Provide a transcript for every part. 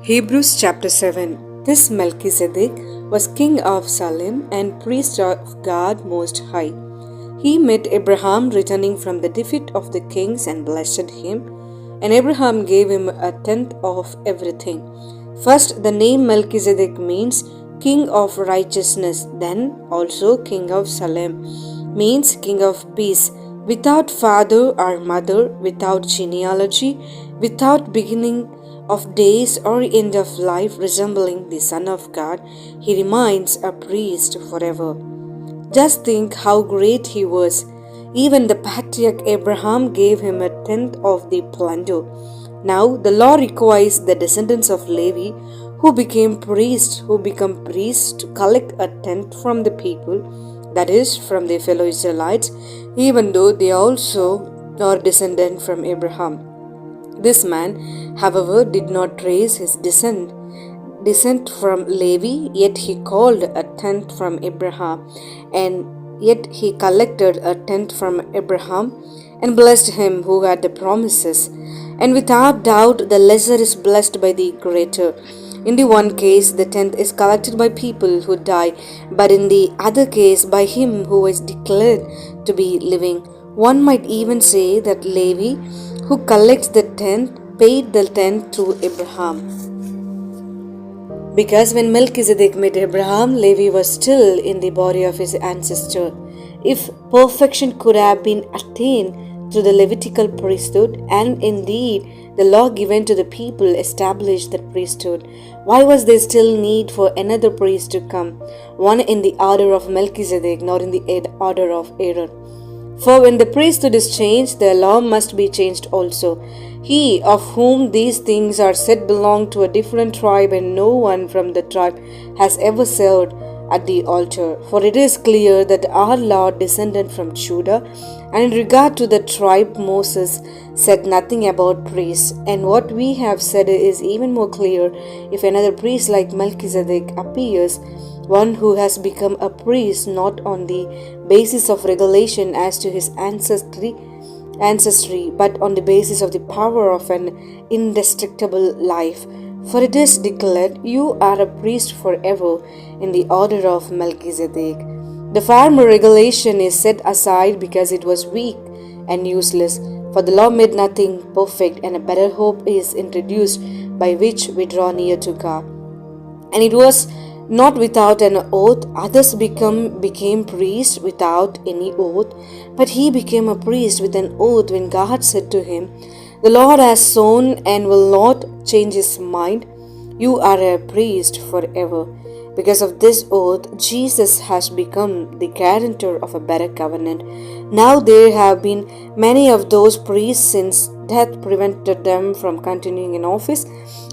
Hebrews chapter 7. This Melchizedek was king of Salem and priest of God Most High. He met Abraham returning from the defeat of the kings and blessed him, and Abraham gave him a tenth of everything. First, the name Melchizedek means king of righteousness, then also king of Salem means king of peace, without father or mother, without genealogy, without beginning of days or end of life, resembling the Son of God. He remains a priest forever. Just think how great he was. Even the patriarch Abraham gave him a tenth of the plunder. Now the law requires the descendants of Levi who become priests to collect a tenth from the people, that is, from their fellow Israelites, even though they also are descendant from Abraham. This man, however, did not trace his descent from Levi, yet he called a tenth from Abraham, and yet he collected a tenth from Abraham, and blessed him who had the promises. And without doubt, the lesser is blessed by the greater. In the one case, the tenth is collected by people who die, but in the other case, by him who is declared to be living. One might even say that Levi, who collects the tenth, paid the tenth to Abraham. Because when Melchizedek met Abraham, Levi was still in the body of his ancestor. If perfection could have been attained through the Levitical priesthood, and indeed the law given to the people established that priesthood, why was there still need for another priest to come, one in the order of Melchizedek, not in the order of Aaron? For when the priesthood is changed, the law must be changed also. He of whom these things are said belonged to a different tribe, and no one from the tribe has ever served at the altar. For it is clear that our Lord descended from Judah, and in regard to the tribe Moses said nothing about priests. And what we have said is even more clear: if another priest like Melchizedek appears, one who has become a priest not on the basis of regulation as to his ancestry, but on the basis of the power of an indestructible life. For it is declared, "You are a priest forever in the order of Melchizedek." The former regulation is set aside because it was weak and useless, for the law made nothing perfect, and a better hope is introduced by which we draw near to God. And it was not without an oath. Others became priests without any oath, but he became a priest with an oath when God said to him, "The Lord has sworn and will not change his mind. You are a priest forever." Because of this oath, Jesus has become the guarantor of a better covenant. Now there have been many of those priests since death prevented them from continuing in office,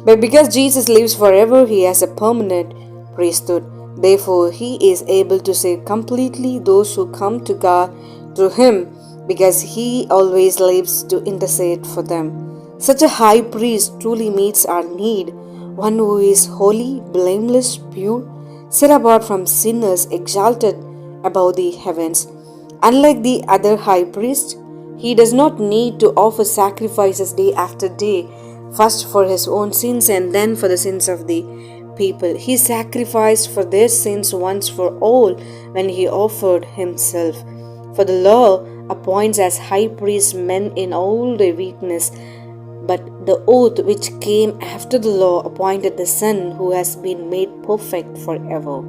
but because Jesus lives forever, he has a permanent priesthood. Therefore, he is able to save completely those who come to God through him, because he always lives to intercede for them. Such a high priest truly meets our need, one who is holy, blameless, pure, set apart from sinners, exalted above the heavens. Unlike the other high priests, he does not need to offer sacrifices day after day, first for his own sins and then for the sins of the people. He sacrificed for their sins once for all when he offered himself. For the law appoints as high priests men in all their weakness, but the oath which came after the law appointed the Son who has been made perfect forever.